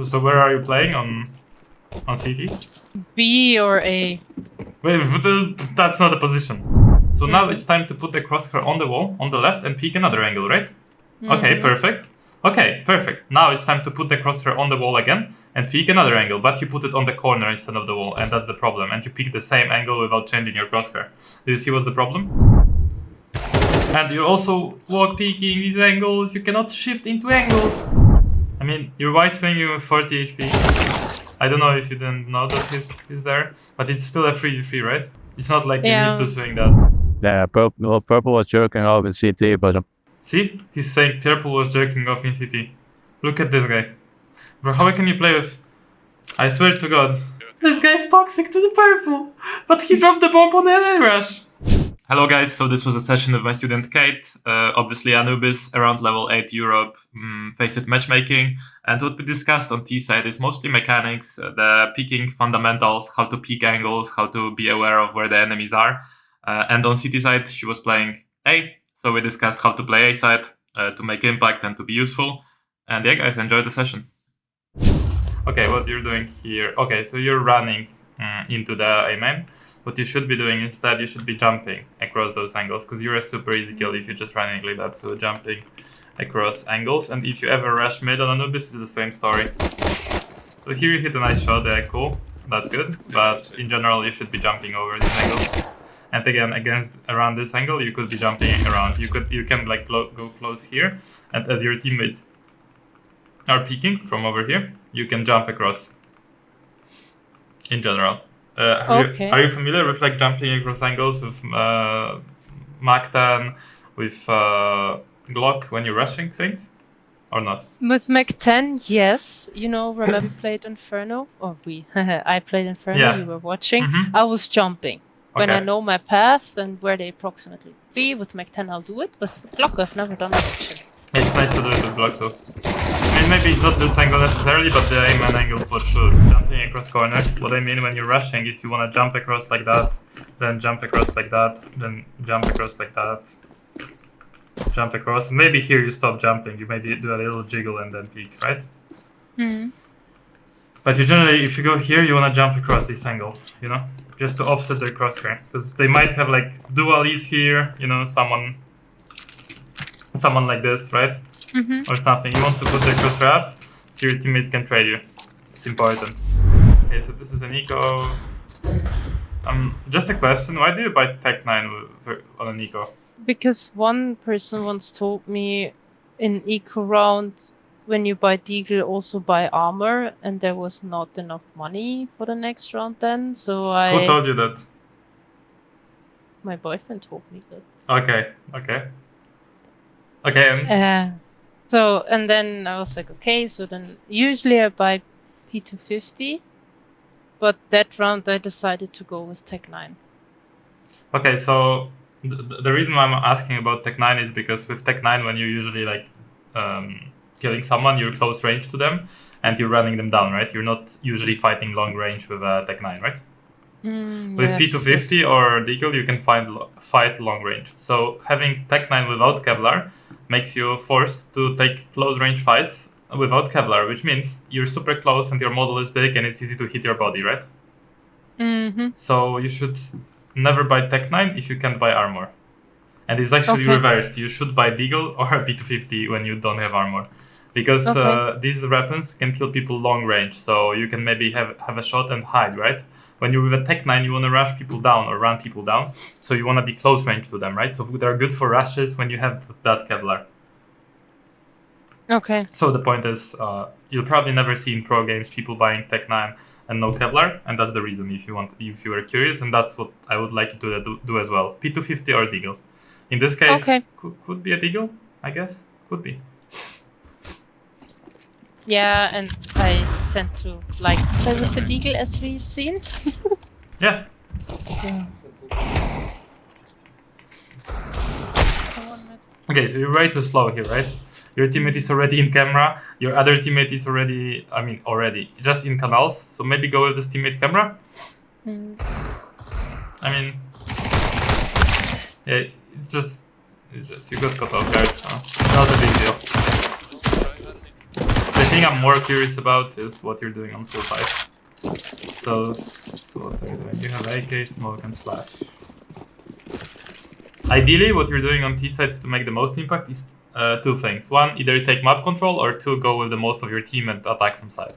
So where are you playing on CT? B or A. Wait, but that's not a position. So now it's time to put the crosshair on the wall, on the left, and pick another angle, right? Okay, perfect. Okay, perfect. Now it's time to put the crosshair on the wall again and pick another angle, but you put it on the corner instead of the wall, and that's the problem. And you pick the same angle without changing your crosshair. Do you see what's the problem? And you're also walk peeking these angles. You cannot shift into angles. I mean, your white swinging with 40 HP. I don't know if you didn't know that he's there, but it's still a 3v3, right? It's not like you need to swing that. Yeah, purple was jerking off in CT, but see, he's saying purple was jerking off in CT. Look at this guy. Bro, how can you play with... I swear to God. This guy's toxic to the purple, but he dropped the bomb on the NA rush. Hello guys, so this was a session with my student Kate, obviously Anubis, around level 8 Europe, face-it matchmaking, and what we discussed on T side is mostly mechanics, the peeking fundamentals, how to peek angles, how to be aware of where the enemies are, and on CT side she was playing A, so we discussed how to play A side, to make impact and to be useful, and yeah guys, enjoy the session. Okay, what you're doing here, okay, so you're running into the A main. What you should be doing instead, you should be jumping across those angles, because you're a super easy kill if you're just running like that, so jumping across angles. And if you ever rush mid on Anubis, it's the same story. So here you hit a nice shot, yeah, cool, that's good, but in general you should be jumping over this angle. And again, around this angle, you could be jumping around. You can like go close here, and as your teammates are peeking from over here, you can jump across. In general. Are you familiar with like jumping across angles with Mach 10, with Glock when you're rushing things, or not? With Mach 10, yes. You know, remember we played Inferno? Or I played Inferno, yeah. You were watching. I was jumping. When I know my path and where they approximately be, with Mach 10 I'll do it. With Glock I've never done that actually. It's nice to do it with Glock too. I mean, maybe not this angle necessarily, but the aim and angle for sure. Jumping across corners. What I mean when you're rushing is you want to jump across like that, then jump across like that, then jump across like that, jump across. Maybe here you stop jumping. You maybe do a little jiggle and then peek, right? But you generally, if you go here, you want to jump across this angle, you know, just to offset their crosshair, because they might have like dualies here, you know, someone like this, right? Or something. You want to put the crosshair up so your teammates can trade you. It's important. Okay, so this is an eco. Just a question. Why do you buy Tech 9 on an eco? Because one person once told me in eco round, when you buy Deagle, also buy armor, and there was not enough money for the next round then. So Who told you that? My boyfriend told me that. Okay. So, and then I was like, okay, so then usually I buy P250, but that round I decided to go with Tech 9. Okay, so the reason why I'm asking about Tech 9 is because with Tech 9, when you're usually like killing someone, you're close range to them and you're running them down, right? You're not usually fighting long range with Tech 9, right? With P250 or Deagle, you can fight long range. So having Tech 9 without Kevlar makes you forced to take close range fights without Kevlar, which means you're super close and your model is big and it's easy to hit your body, right? So you should never buy Tech 9 if you can't buy armor. And it's actually reversed. You should buy Deagle or a P250 when you don't have armor. Because these weapons can kill people long range, so you can maybe have a shot and hide, right? When you're with a Tech 9, you want to rush people down or run people down, so you want to be close range to them, right? So they're good for rushes when you have that Kevlar. Okay. So the point is, you'll probably never see in pro games people buying Tech 9 and no Kevlar, and that's the reason if you are curious, and that's what I would like you to do as well. P250 or Deagle. In this case, could be a Deagle, I guess. Could be. Yeah, and I tend to like play with the Deagle as we've seen. Yeah. Okay, so you're way too slow here, right? Your teammate is already in camera. Your other teammate is already, just in canals. So maybe go with this teammate camera. I mean, yeah, it's just you got caught off guard. So not a big deal. thing I'm more curious about is what you're doing on full pipe. So what are you doing? You have AK, smoke, and flash. Ideally, what you're doing on T sides to make the most impact is two things. One, either take map control, or two, go with the most of your team and attack some side.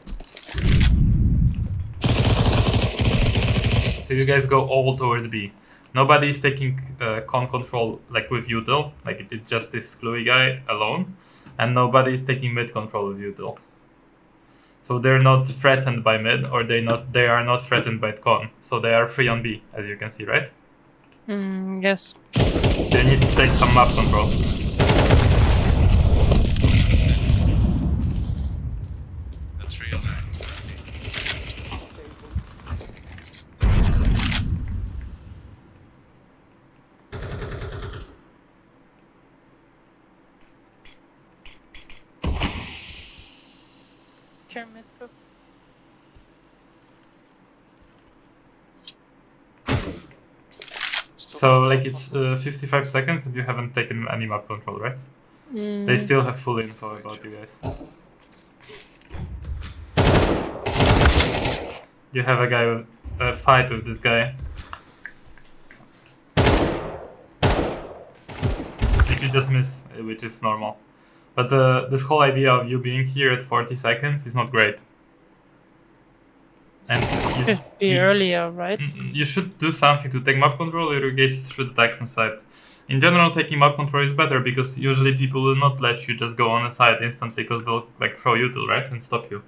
So you guys go all towards B. Nobody is taking con control like with util, like it's just this Gluey guy alone, and nobody is taking mid control with util. So they're not threatened by mid, or they are not threatened by con. So they are free on B, as you can see, right? Yes. So you need to take some map control. That's real. Kermit. So like it's 55 seconds and you haven't taken any map control, right? They still have full info about you guys. You have a guy with a fight with this guy. If you just miss, which is normal. But this whole idea of you being here at 40 seconds is not great. And should be earlier, right? You should do something to take map control, or you guys should attack some side. In general, taking map control is better because usually people will not let you just go on a side instantly because they'll like throw util, right, and stop you.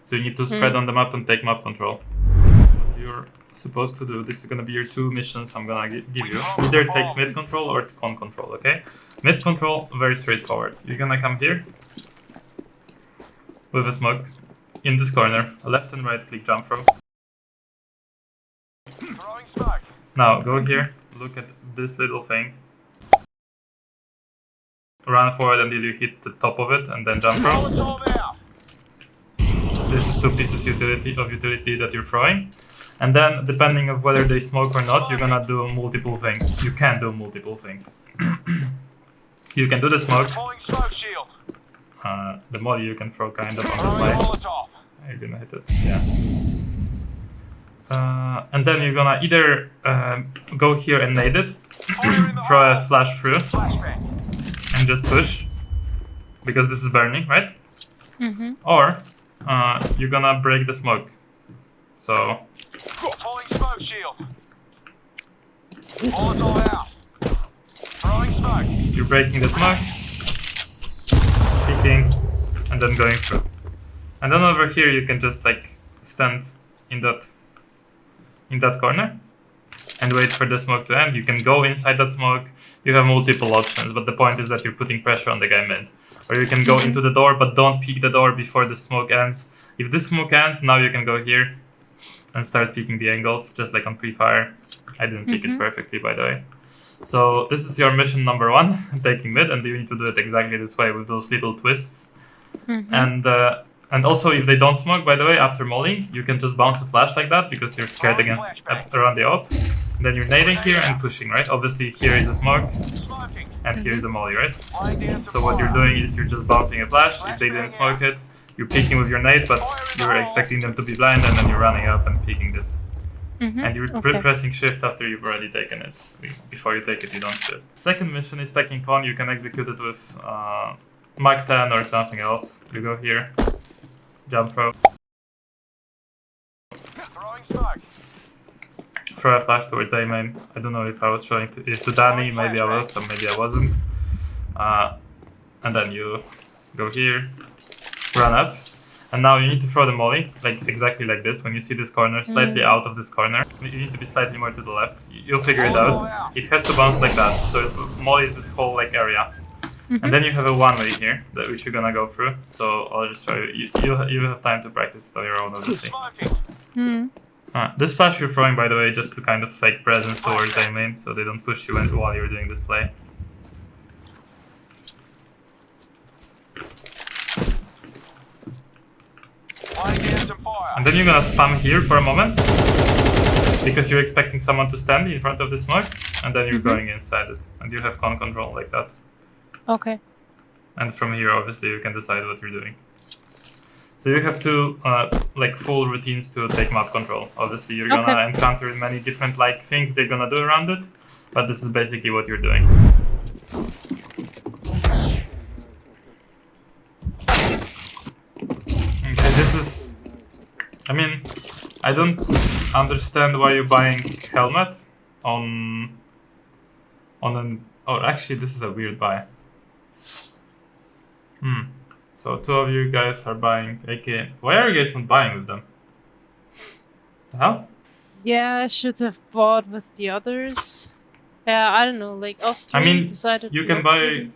So you need to spread on the map and take map control. What you're supposed to do, this is gonna be your two missions I'm gonna give you. Either take mid control or con control, okay? Mid control, very straightforward. You're gonna come here with a smoke in this corner, a left and right click jump throw. Now go here, look at this little thing. Run forward until you hit the top of it and then jump throw. This is two pieces of utility that you're throwing. And then depending on whether they smoke or not, you're gonna do multiple things. You can do multiple things. You can do the smoke. The molly you can throw kind of on the fly. You're gonna hit it, yeah. And then you're gonna either go here and nade it, throw a flash through, and just push, because this is burning, right? Or you're gonna break the smoke. So you're breaking the smoke, kicking, and then going through. And then over here you can just like stand in that corner and wait for the smoke to end. You can go inside that smoke. You have multiple options, but the point is that you're putting pressure on the guy mid. Or you can go into the door, but don't peek the door before the smoke ends. If this smoke ends, now you can go here and start peeking the angles, just like on pre-fire. I didn't peek it perfectly, by the way. So this is your mission number 1, taking mid, and you need to do it exactly this way with those little twists. And also, if they don't smoke, by the way, after molly, you can just bounce a flash like that because you're scared around the op. Then you're nading here and pushing, right? Obviously, here is a smoke, and here is a molly, right? So what you're doing is you're just bouncing a flash. If they didn't smoke it, you're peeking with your nade, but you're expecting them to be blind, and then you're running up and peeking this. And you're pressing shift after you've already taken it. Before you take it, you don't shift. Second mission is taking con. You can execute it with Mach 10 or something else. You go here. Jump throw. Throw a flash towards A main. I don't know if I was showing it to Danny, maybe I was, or maybe I wasn't. And then you go here, run up, and now you need to throw the molly, like exactly like this. When you see this corner, slightly out of this corner, you need to be slightly more to the left. You'll figure it out. It has to bounce like that. So molly is this whole like area. And then you have a one-way here, which you're gonna go through. So I'll just show you. You have time to practice it on your own, obviously. This flash you're throwing, by the way, just to kind of fake presence towards A main, so they don't push you while you're doing this play. And then you're gonna spam here for a moment, because you're expecting someone to stand in front of the smoke, and then you're going inside it, and you have con control like that. Okay. And from here, obviously, you can decide what you're doing. So you have to like full routines to take map control. Obviously, you're gonna encounter many different like things they're gonna do around it, but this is basically what you're doing. Okay, this is. I mean, I don't understand why you're buying helmet on an. Oh, actually, this is a weird buy. So 2 of you guys are buying AK. Why are you guys not buying with them? The hell? Yeah, I should have bought with the others. Yeah, I don't know. Like us three I mean, decided you can buy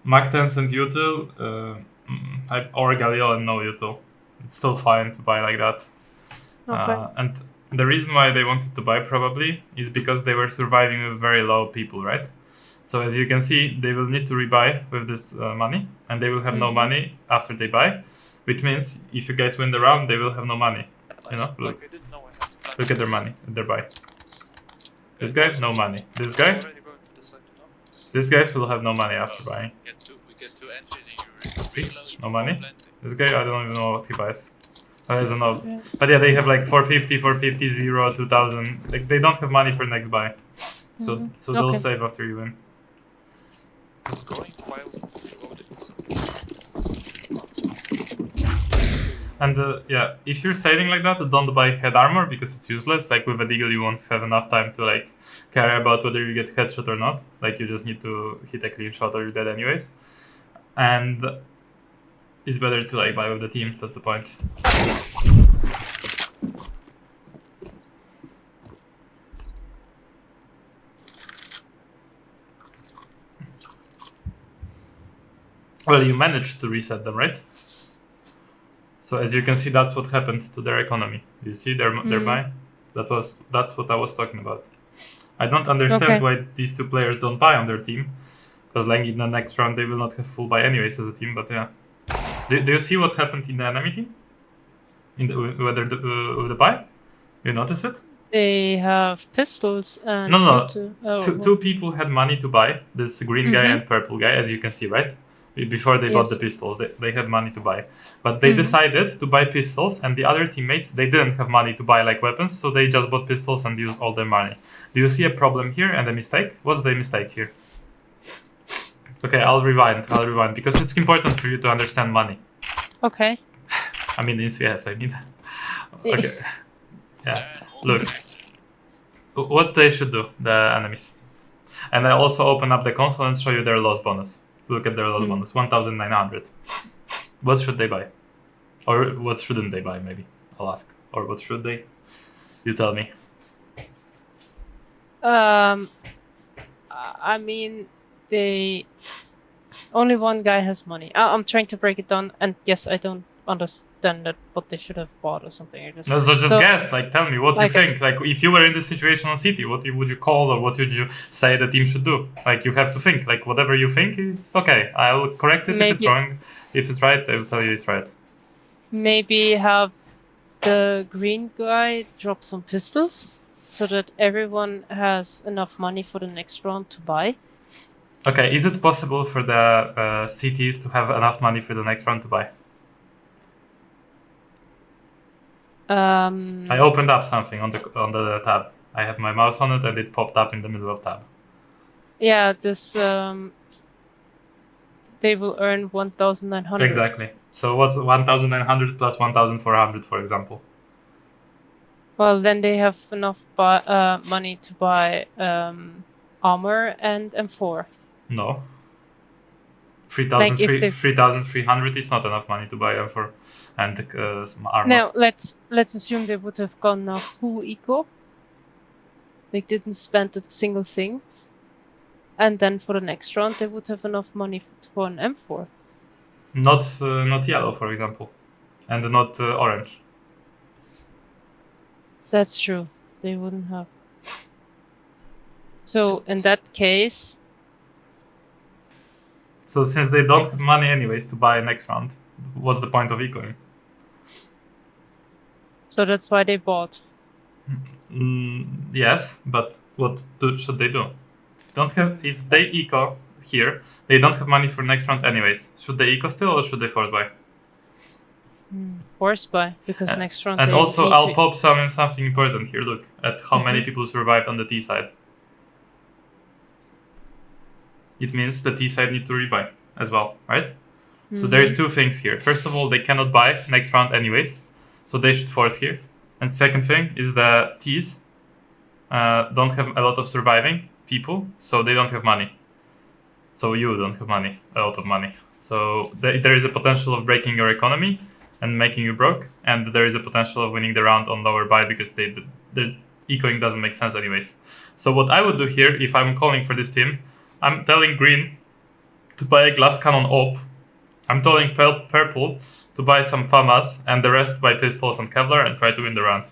Mac 10s and util, or Galil and no util. It's still fine to buy like that. Okay. And the reason why they wanted to buy probably is because they were surviving with very low people, right? So as you can see, they will need to rebuy with this money, and they will have no money after they buy, which means if you guys win the round, they will have no money. You know, look at their money, their buy. This guy, no money. This guy, these guys will have no money after buying. See, no money. This guy, I don't even know what he buys. I don't know. But yeah, they have like 450, 450, 0, 2000. Like they don't have money for next buy. So they'll save after you win. And yeah, if you're saving like that, don't buy head armor because it's useless. Like with a deagle, you won't have enough time to like care about whether you get headshot or not. Like you just need to hit a clean shot or you're dead anyways. And it's better to like buy with the team. That's the point. Well, you managed to reset them, right? So as you can see, that's what happened to their economy. You see their buy? That's what I was talking about. I don't understand why these 2 players don't buy on their team, because like in the next round they will not have full buy anyways as a team. But yeah, do you see what happened in the enemy team? In the with the buy, you notice it? They have pistols and no. Two people had money to buy. This green guy and purple guy, as you can see, right? Before they bought the pistols, they had money to buy, but they decided to buy pistols, and the other teammates, they didn't have money to buy like weapons, so they just bought pistols and used all their money. Do you see a problem here and a mistake? What's the mistake here? Okay, I'll rewind because it's important for you to understand money. Okay. I mean in CS, I mean. Okay. Yeah. Look, what they should do, the enemies, and I also open up the console and show you their loss bonus. Look at their loss bonus, 1,900. What should they buy? Or what shouldn't they buy, maybe? I'll ask. Or what should they? You tell me. I mean, only one guy has money. I'm trying to break it down, and yes, I don't understand that what they should have bought or something. So just guess, like tell me what you think. Like if you were in this situation on City, what would you call or what would you say the team should do? Like you have to think. Like whatever you think is okay. I'll correct it if it's wrong. If it's right, I will tell you it's right. Maybe have the green guy drop some pistols so that everyone has enough money for the next round to buy. Okay, is it possible for the CTs to have enough money for the next round to buy? I opened up something on the tab. I have my mouse on it and it popped up in the middle of tab. Yeah, this they will earn 1,900. Exactly. So what's 1,900 plus 1,400, for example? Well, then they have enough money to buy armor and M4. No. 3,300 is not enough money to buy M4 and armor. Now let's assume they would have gone now full eco. They didn't spend a single thing, and then for the next round they would have enough money for an M4. Not yellow, for example, and not orange. That's true. They wouldn't have. So in that case. So since they don't have money anyways to buy next round, what's the point of ecoing? So that's why they bought. Yes, but what should they do? If they eco here, they don't have money for next round anyways. Should they eco still or should they force buy? Force buy, because next round And they also, need I'll to- pop something important here. Look at how many people survived on the T side. It means the T side need to rebuy as well, right? So there's two things here. First of all, they cannot buy next round anyways, so they should force here. And second thing is the T's don't have a lot of surviving people, so they don't have money. So you don't have money, a lot of money. So there is a potential of breaking your economy and making you broke, and there is a potential of winning the round on lower buy because the ecoing doesn't make sense anyways. So what I would do here, if I'm calling for this team, I'm telling green to buy a glass cannon op. I'm telling purple to buy some FAMAS and the rest buy pistols and Kevlar and try to win the round.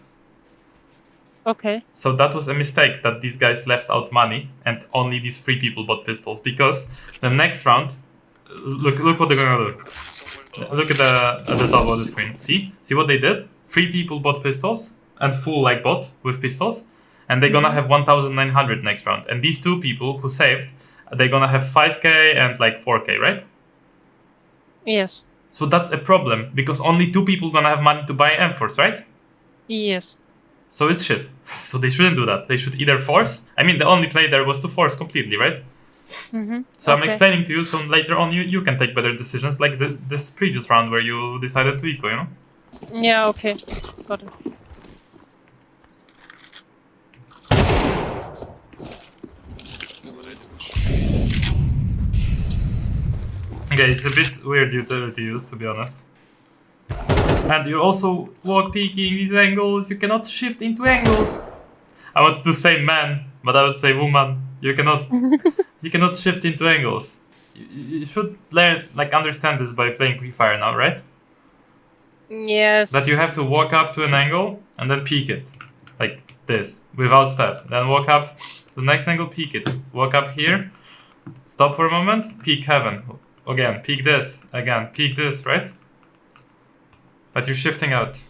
Okay. So that was a mistake that these guys left out money and only these 3 people bought pistols, because the next round, look what they're gonna do. Look at the top of the screen. See what they did? 3 people bought pistols and full like bot with pistols, and they're gonna have 1,900 next round. And these 2 people who saved, they're gonna have 5k and like 4k, right? Yes. So that's a problem, because only 2 people gonna have money to buy M4s, right? Yes. So it's shit. So they shouldn't do that. They should either force. I mean, the only play there was to force completely, right? So I'm explaining to you, so later on you can take better decisions, like this previous round where you decided to eco, you know? Yeah, okay. Got it. Okay, it's a bit weird utility use, to be honest. And you also walk peeking these angles, you cannot shift into angles. I wanted to say man, but I would say woman. You cannot you cannot shift into angles. You should learn, like, understand this by playing Pre-Fire now, right? Yes. That you have to walk up to an angle and then peek it. Like this, without step. Then walk up to the next angle, peek it. Walk up here, stop for a moment, peek heaven. Again, peek this. Again, peek this, right? But you're shifting out.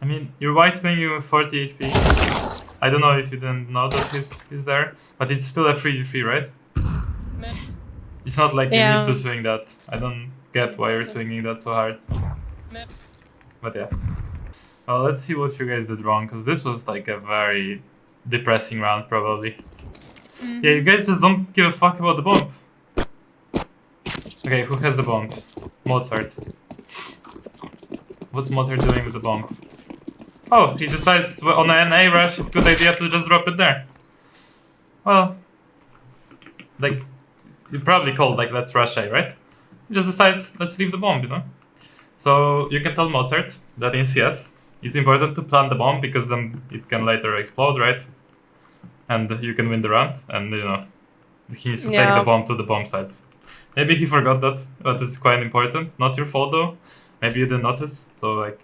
I mean, your white swinging with 40 HP. I don't know if you didn't know that he's there, but it's still a 3v3, right? Meh. It's not like Yeah. you need to swing that. I don't get why you're swinging that so hard. Meh. But yeah. Well, let's see what you guys did wrong, because this was like a very depressing round, probably. Yeah, you guys just don't give a fuck about the bomb. Okay, who has the bomb? Mozart. What's Mozart doing with the bomb? Oh, he decides on an NA rush, it's a good idea to just drop it there. Well, like, you probably called, like, let's rush A, right? He just decides, let's leave the bomb, you know? So, you can tell Mozart that in CS, it's important to plant the bomb, because then it can later explode, right? And you can win the round, and, you know, he needs to take the bomb to the bomb sites. Maybe he forgot that, but it's quite important. Not your fault, though. Maybe you didn't notice, so like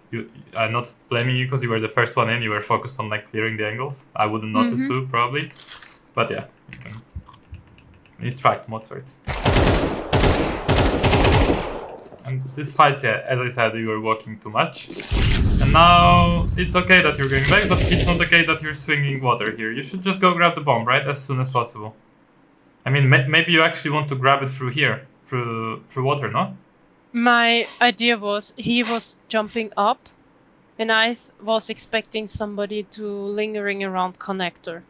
I'm not blaming you because you were the first one in. You were focused on like clearing the angles. I wouldn't notice too, probably, but yeah, you can. He's tracked Mozart. And this fight, yeah, as I said, you were walking too much, and now it's okay that you're going back, but it's not okay that you're swinging water here. You should just go grab the bomb, right, as soon as possible. I mean, maybe you actually want to grab it through here, through water, no? My idea was he was jumping up, and I was expecting somebody to lingering around connector.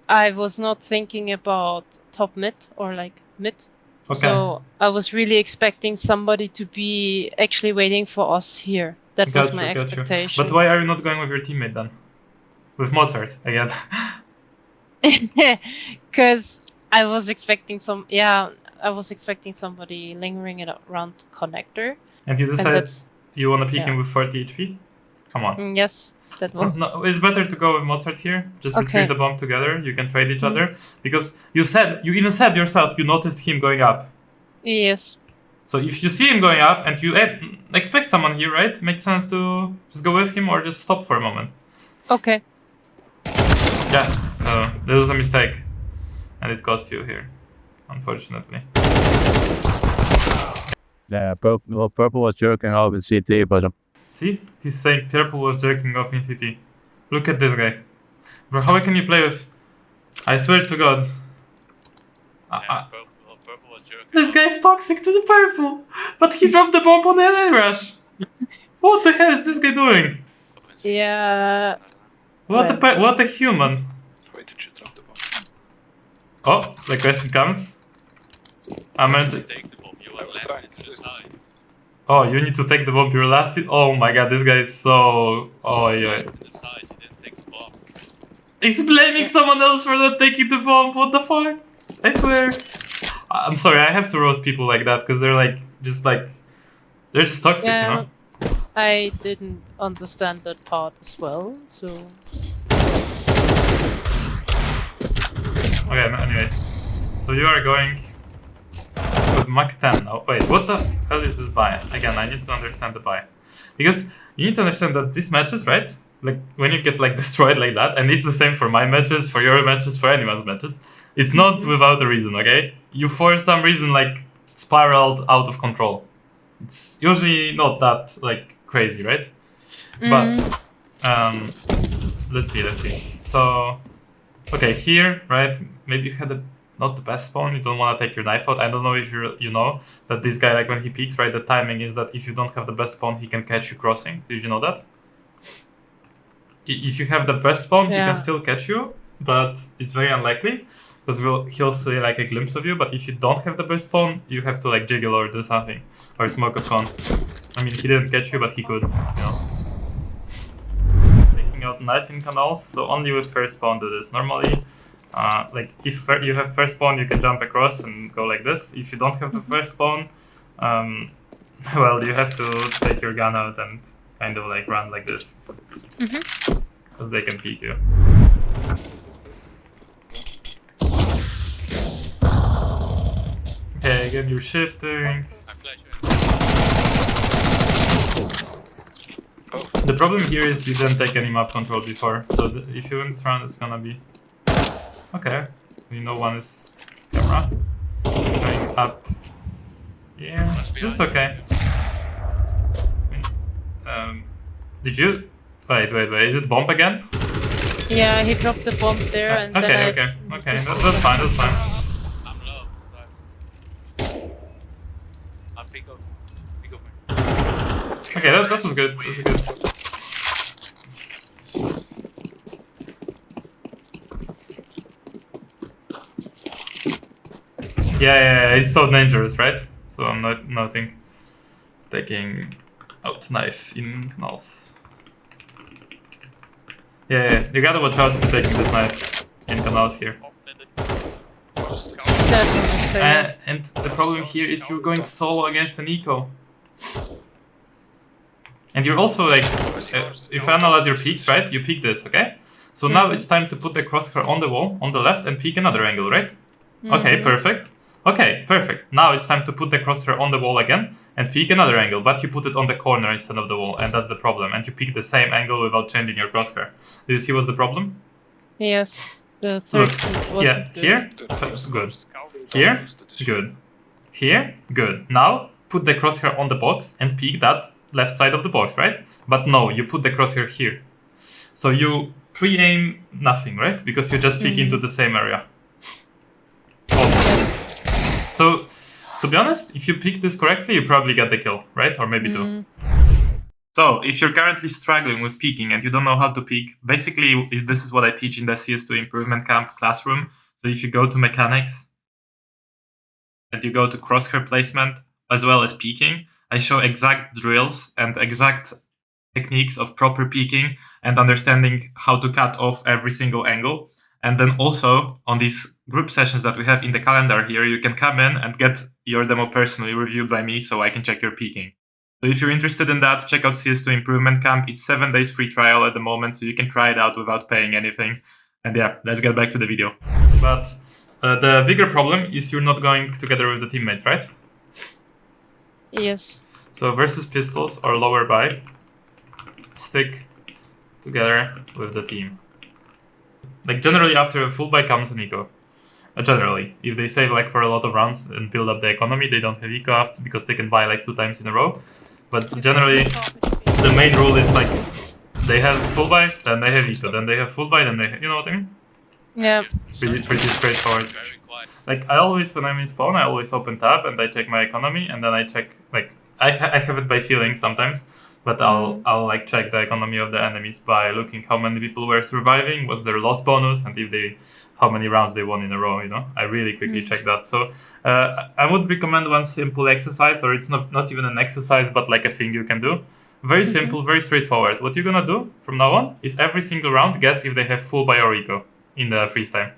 I was not thinking about top mid or like mid. Okay. So I was really expecting somebody to be actually waiting for us here. That was my expectation. But why are you not going with your teammate then? With Mozart again? Because I was expecting I was expecting somebody lingering around connector. And you decided you want to peek him with 40 HP? Come on. Yes, that was. No, it's better to go with Mozart here. Just retrieve the bomb together. You can trade each other. Because you even said yourself you noticed him going up. Yes. So if you see him going up and you expect someone here, right? Makes sense to just go with him or just stop for a moment. Okay. Yeah, this was a mistake. And it cost you here. Unfortunately. Yeah, purple was jerking off in CT, but See? He's saying purple was jerking off in CT. Look at this guy. Bro, how can you play with... I swear to God. Purple was jerking. This guy's toxic to the purple! But he dropped the bomb on the NA rush! What the hell is this guy doing? Yeah. What a human. Why did you drop the bomb? Oh, the question comes. I'm going to... Take the bomb, you were left into the side. Oh, you need to take the bomb, you're last hit? Oh my god, this guy is so... Oh, yeah. Left in the side, you didn't take the bomb. He's blaming someone else for not taking the bomb, what the fuck? I swear. I'm sorry, I have to roast people like that, because they're like, they're just toxic, Yeah. you know? I didn't understand that part as well, so... Okay, anyways. So you are going with Mach 10 now. Wait, what the hell is this buy? Again, I need to understand the buy. Because you need to understand that these matches, right? Like, when you get like destroyed like that, and it's the same for my matches, for your matches, for anyone's matches, it's not without a reason, okay? You for some reason like spiraled out of control. It's usually not that like crazy, right? But let's see. So okay, here, right? Maybe you had not the best spawn. You don't want to take your knife out. I don't know if you know that this guy, like when he peeks, right? The timing is that if you don't have the best spawn, he can catch you crossing. Did you know that? If you have the best spawn, he can still catch you, but it's very unlikely because he'll see like a glimpse of you. But if you don't have the best spawn, you have to like jiggle or do something or smoke a con. I mean, he didn't catch you, but he could, you know. Taking out knife in canals, so only with first spawn do this. Normally, like if you have first spawn, you can jump across and go like this. If you don't have the first spawn, well, you have to take your gun out and kind of like run like this. Because they can peek you. Okay, again you're shifting. The problem here is you didn't take any map control before, so if you win this round, it's gonna be... Okay, you know one is camera. Going up. Yeah, this is okay. Did you... Wait, is it bomb again? Yeah, he dropped the bomb there and then okay, that's fine. I'm low. I'll pick up. Okay, that was good. Yeah, it's so dangerous, right? So I'm not noting. Taking out knife in canals. Yeah, you gotta watch out for taking this knife in canals here. And the problem here is you're going solo against an eco. And you're also like, if I analyze your peaks, right? You peek this, okay? So now it's time to put the crosshair on the wall, on the left, and peek another angle, right? Okay, perfect. Okay, perfect. Now it's time to put the crosshair on the wall again and peek another angle, but you put it on the corner instead of the wall, and that's the problem. And you peek the same angle without changing your crosshair. Do you see what's the problem? Yes, the third peak wasn't good. Here, good. Here, good. Here, good. Now put the crosshair on the box and peek that left side of the box, right? But no, you put the crosshair here. So you pre-aim nothing, right? Because you just peek into the same area. So, to be honest, if you pick this correctly, you probably get the kill, right? Or maybe two. So, if you're currently struggling with peeking and you don't know how to peek, basically this is what I teach in the CS2 improvement camp classroom. So if you go to mechanics and you go to crosshair placement as well as peeking, I show exact drills and exact techniques of proper peeking and understanding how to cut off every single angle. And then also, on these group sessions that we have in the calendar here, you can come in and get your demo personally reviewed by me so I can check your peeking. So if you're interested in that, check out CS2 Improvement Camp. It's 7 days free trial at the moment, so you can try it out without paying anything. And yeah, let's get back to the video. But the bigger problem is you're not going together with the teammates, right? Yes. So versus pistols or lower by, stick together with the team. Like generally after a full buy comes an eco. Generally, if they save like for a lot of rounds and build up the economy, they don't have eco after because they can buy like 2 times in a row. But generally, the main rule is like they have full buy, then they have eco, then they have full buy, then they have, you know what I mean? Yeah. Pretty straightforward. Very quiet. Like I always, when I'm in spawn, I always open tab and I check my economy, and then I check like I have it by feeling sometimes, but I'll like check the economy of the enemies by looking how many people were surviving, what's their loss bonus, and if they how many rounds they won in a row. You know, I really quickly check that. So I would recommend one simple exercise, or it's not even an exercise, but like a thing you can do. Very simple, very straightforward. What you're gonna do from now on is every single round guess if they have full buy or eco in the freeze time.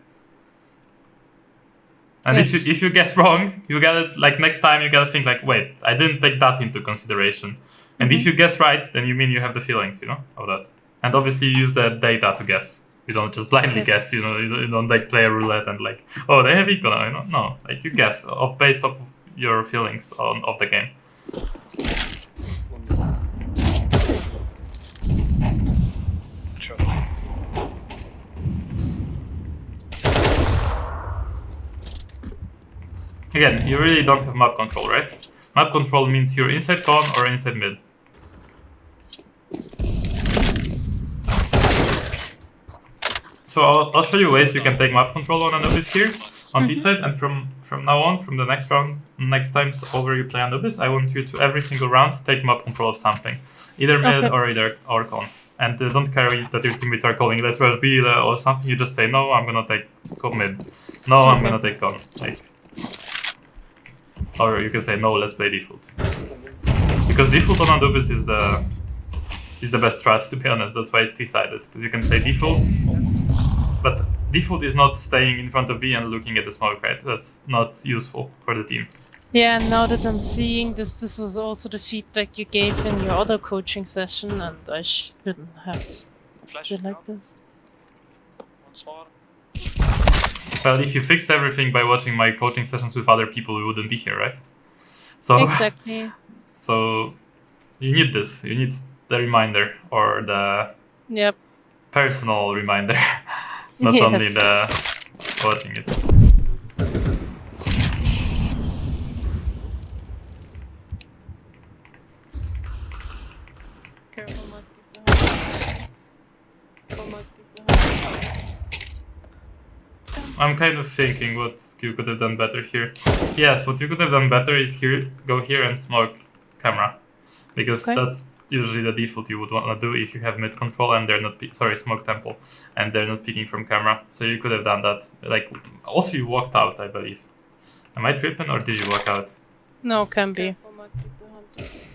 And if you guess wrong, you gotta like next time you gotta think like, wait, I didn't take that into consideration. And if you guess right, then you mean you have the feelings, you know, of that. And obviously you use the data to guess. You don't just blindly guess, you know. You don't like play a roulette and like, oh, they have eco now, you know. No, like you guess based off your feelings of the game. Again, you really don't have map control, right? Map control means you're inside con or inside mid. So I'll show you ways you can take map control on Anubis here, on T side, and from now on, from the next round, next times over you play Anubis, I want you to every single round take map control of something. Either mid or con. And don't care that your teammates are calling let's rush B or something, you just say no, I'm gonna take mid. No, I'm gonna take con. Like, or you can say no, let's play default. Because default on Anubis is the best strat, to be honest. That's why it's T-sided, because you can play default. But default is not staying in front of B and looking at the smoke, right? That's not useful for the team. Yeah, now that I'm seeing this was also the feedback you gave in your other coaching session, and I shouldn't have did like this. Well, if you fixed everything by watching my coaching sessions with other people, we wouldn't be here, right? So exactly. So you need this. You need the reminder or the personal reminder, not only the watching it. Careful, not behind. I'm kind of thinking what you could have done better here. Yes, what you could have done better is go here and smoke camera, because that's usually the default you would want to do if you have mid control and they're not smoke temple and they're not peeking from camera. So you could have done that. Like also you walked out, I believe. Am I tripping or did you walk out? No, can be.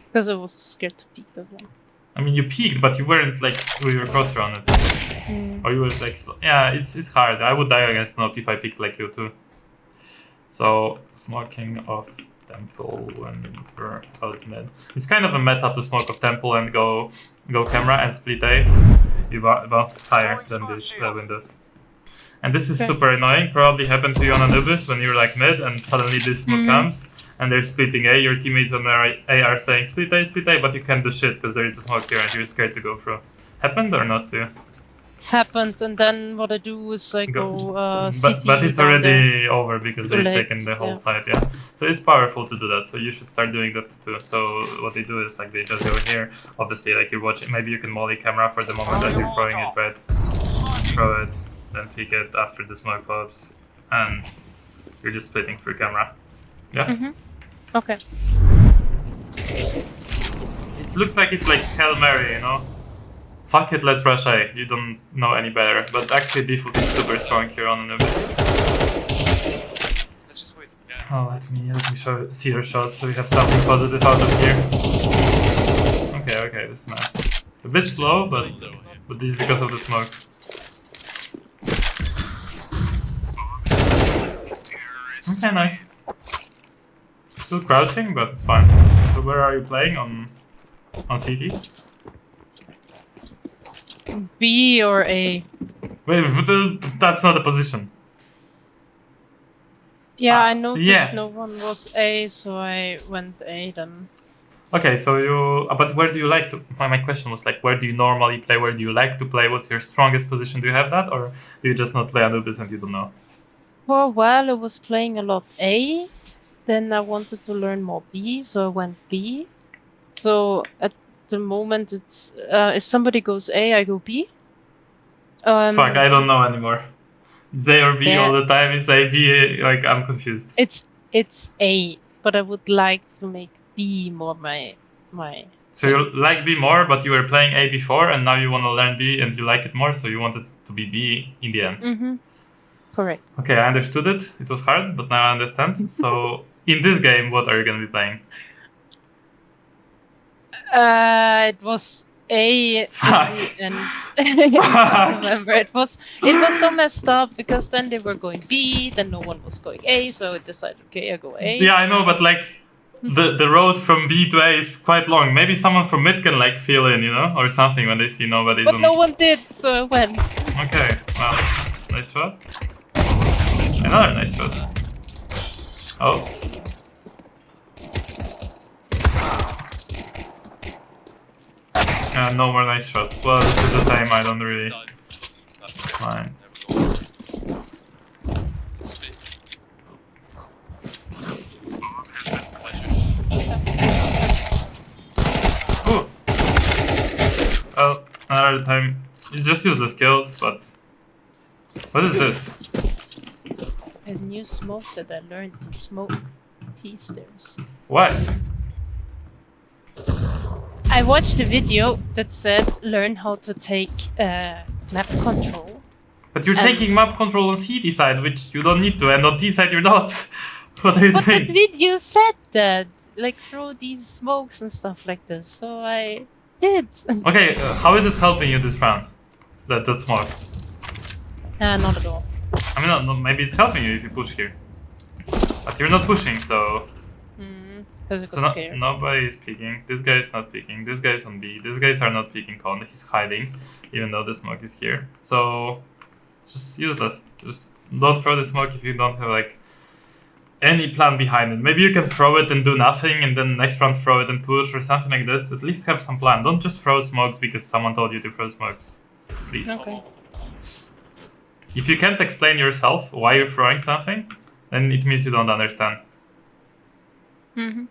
Because I was too scared to peek that one. I mean, you peeked, but you weren't like with your crosshair on it. Or you were like, yeah, it's hard. I would die against Snoke if I picked like you too. So, smoking of temple when we're out mid. It's kind of a meta to smoke of temple and go camera and split A. You bounce higher than these windows. And this is super annoying. Probably happened to you on Anubis when you're like mid and suddenly this smoke comes. And they're splitting A, your teammates on their A are saying split A, but you can't do shit because there is a smoke here and you're scared to go through. Happened or not to you? Happened, and then what I do is I go CT. But it's already over because they've taken the whole side, So it's powerful to do that, so you should start doing that too. So what they do is like they just go here, obviously like you're watching, maybe you can molly camera for the moment that you're throwing it red. Throw it, then pick it after the smoke pops, and you're just splitting through camera. Yeah? Okay. It looks like it's like Hail Mary, you know? Fuck it, let's rush A. You don't know any better. But actually default is super strong here on Anubis. Let's just wait. Oh, let me see your shots so we have something positive out of here. Okay, this is nice. A bit slow, but this is because of the smoke. Okay, nice. Still crouching, but it's fine. So where are you playing? On CT? B or A? Wait, that's not a position. Yeah, I noticed no one was A, so I went A then. Okay, so but where do you like to... My question was like, where do you normally play? Where do you like to play? What's your strongest position? Do you have that? Or do you just not play Anubis and you don't know? For a while I was playing a lot A, then I wanted to learn more B, so I went B. So at the moment it's if somebody goes A, I go B. Fuck, I don't know anymore. It's A or B all the time. It's A, B, like I'm confused. It's A, but I would like to make B more my. So you like B more, but you were playing A before, and now you want to learn B, and you like it more, so you want it to be B in the end. Mm-hmm. Correct. Okay, I understood it. It was hard, but now I understand. So in this game, what are you gonna be playing? It was A and I can't remember. It was so messed up because then they were going B, then no one was going A, so I decided, okay, I go A. Yeah, I know, but like the road from B to A is quite long. Maybe someone from mid can like fill in, you know, or something when they see nobody's. But no one did, so I went. Okay, well, nice shot. Another nice shot. Oh. No more nice shots. Well, this is the same. I don't really mind. Ooh. Well, another time. You just use the skills, but what is this? A new smoke that I learned to smoke T-stairs. What? I watched a video that said learn how to take map control. But you're taking map control on CT side, which you don't need to, and on T side you're not. What are you But doing? that video said that, like throw these smokes and stuff like this, so I did. Okay, how is it helping you this round? That smoke? Not at all. I mean, no, maybe it's helping you if you push here. But you're not pushing, so... Because I So got scared. nobody is peeking. This guy is not peeking. This guy is on B. These guys are not peeking con. He's hiding, even though the smoke is here. So it's just useless. Just don't throw the smoke if you don't have like any plan behind it. Maybe you can throw it and do nothing, and then next round throw it and push or something like this. At least have some plan. Don't just throw smokes because someone told you to throw smokes. Please. Okay. If you can't explain yourself why you're throwing something, then it means you don't understand. Mm-hmm.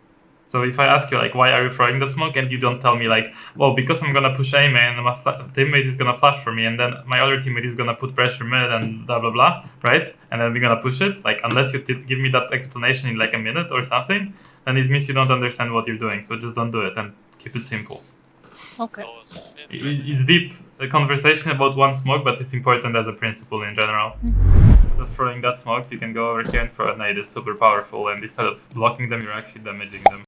So if I ask you like why are you throwing the smoke and you don't tell me like, well, because I'm gonna push A main and my teammate is gonna flash for me and then my other teammate is gonna put pressure mid and blah blah blah, right? And then we're gonna push it. Like unless you give me that explanation in like a minute or something, then it means you don't understand what you're doing. So just don't do it and keep it simple. Okay. It's deep conversation about one smoke, but it's important as a principle in general. Instead of throwing that smoke, you can go over here and throw a nade. It's super powerful, and instead of blocking them, you're actually damaging them.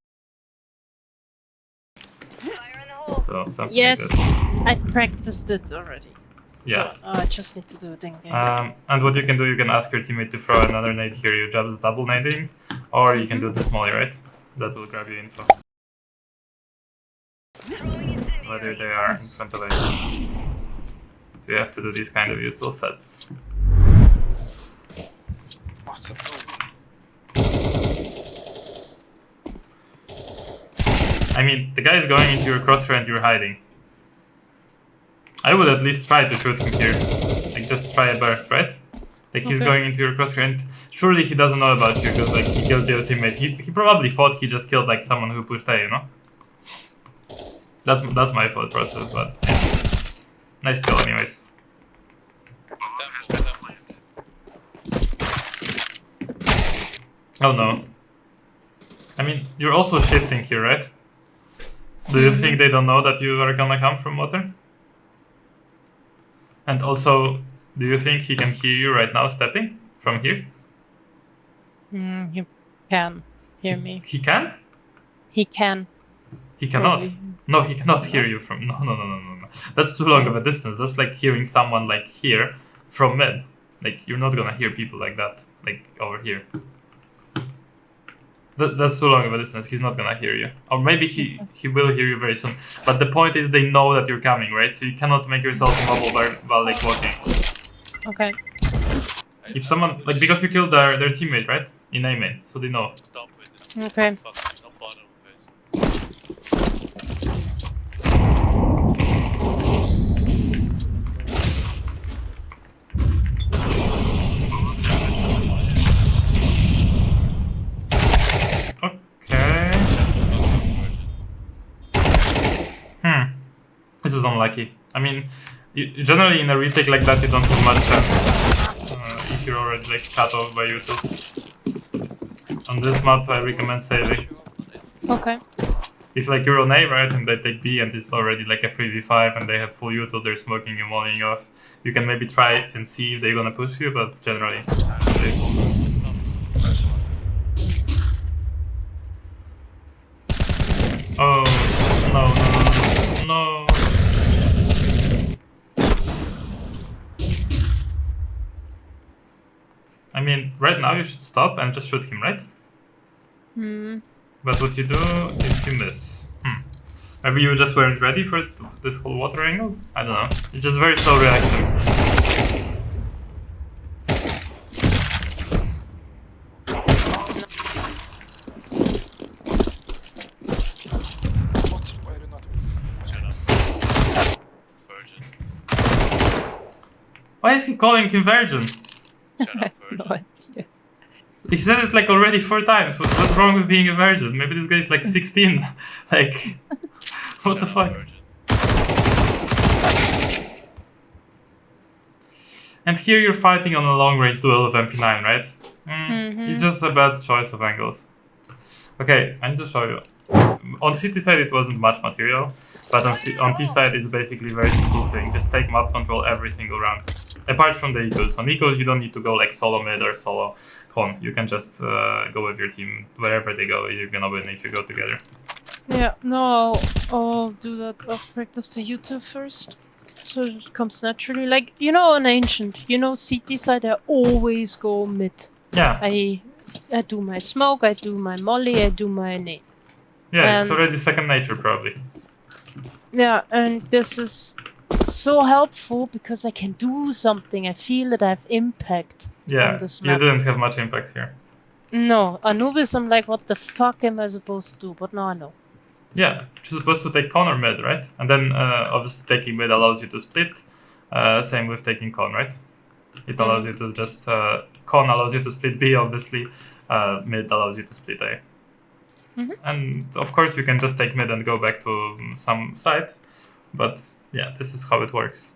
So something Yes, like this. I practiced it already. Yeah. So I just need to do it again. And what you can do, you can ask your teammate to throw another nade here. You just double nading, or you can do the smolly, right? That will grab you info. Whether they are in front of it. So you have to do these kind of useful sets. I mean, the guy is going into your crosshair and you're hiding. I would at least try to shoot him here. Like, just try a burst, right? Like, he's going into your crosshair and surely he doesn't know about you because, like, he killed your teammate. He probably thought he just killed, like, someone who pushed A, you know? That's my thought process, but yeah. Nice kill anyways. Oh no. I mean, you're also shifting here, right? Do you think they don't know that you are gonna come from water? And also, do you think he can hear you right now stepping from here? He can hear me. He can? He can. He cannot. Probably. No, he cannot hear you from... No. That's too long of a distance. That's like hearing someone like here from mid. Like, you're not gonna hear people like that. Like, over here. That's too long of a distance. He's not gonna hear you. Or maybe he will hear you very soon. But the point is they know that you're coming, right? So you cannot make yourself immobile while like walking. Okay. If someone... Like, because you killed their teammate, right? In A main. So they know. Stop with it. Okay. Fuck, no bottom first. unlucky. I mean, generally in a retake like that, you don't have much chance if you're already like cut off by YouTube. On this map, I recommend saving. Okay. If like you're on A, right, and they take B and it's already like a 3v5 and they have full util, they're smoking you, mollying off, you can maybe try and see if they're gonna push you, but generally... Oh, no. I mean, right now you should stop and just shoot him, right? But what you do is you miss. Maybe you just weren't ready for this whole water angle? I don't know. It's just very slow reaction. Why is he calling him virgin? Shut up, virgin. No idea. He said it like already 4 times. What's wrong with being a virgin? Maybe this guy's like 16. Like, what the fuck? And here you're fighting on a long range duel of MP9, right? It's just a bad choice of angles. Okay, I need to show you. On CT side it wasn't much material, but on T side it's basically a very simple thing. Just take map control every single round. Apart from the ecos. On ecos you don't need to go like solo mid or solo con. You can just go with your team. Wherever they go, you're gonna win if you go together. Yeah, no, I'll do that. I'll practice the YouTube first. So it comes naturally. Like, you know, on Ancient, you know, CT side I always go mid. Yeah. I do my smoke, I do my molly, I do my nade. Yeah, it's already second nature probably. Yeah, and this is so helpful because I can do something. I feel that I have impact on this map. You didn't have much impact here. No, Anubis I'm like, what the fuck am I supposed to do? But now I know. Yeah, you're supposed to take con or mid, right? And then obviously taking mid allows you to split. Same with taking con, right? It allows you to just... con allows you to split B, obviously. Mid allows you to split A. And of course you can just take mid and go back to some side. But yeah, this is how it works.